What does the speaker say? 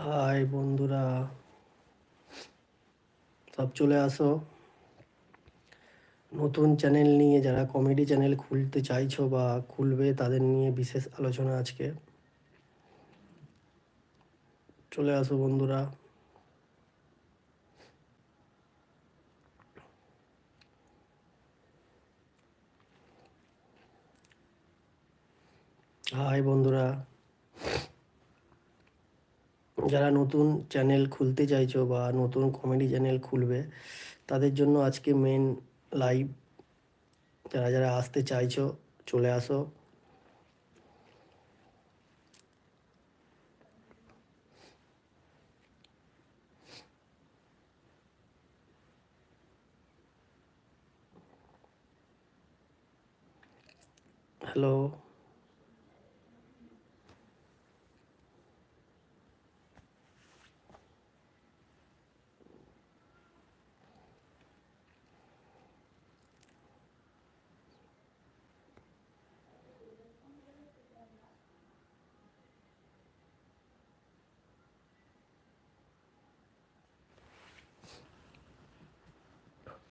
High বন্ধুরা, সব চলে আসো। নতুন চ্যানেল নিয়ে যারা কমেডি চ্যানেল খুলতে চাইছো বা খুলবে তাদের নিয়ে বিশেষ আলোচনা আজকে। চলে আসো বন্ধুরা। হাই বন্ধুরা, যারা নতুন চ্যানেল খুলতে চাইছো বা নতুন কমেডি চ্যানেল খুলবে তাদের জন্য আজকে মেন লাইভ। যারা যারা আসতে চাইছো চলে আসো। হ্যালো।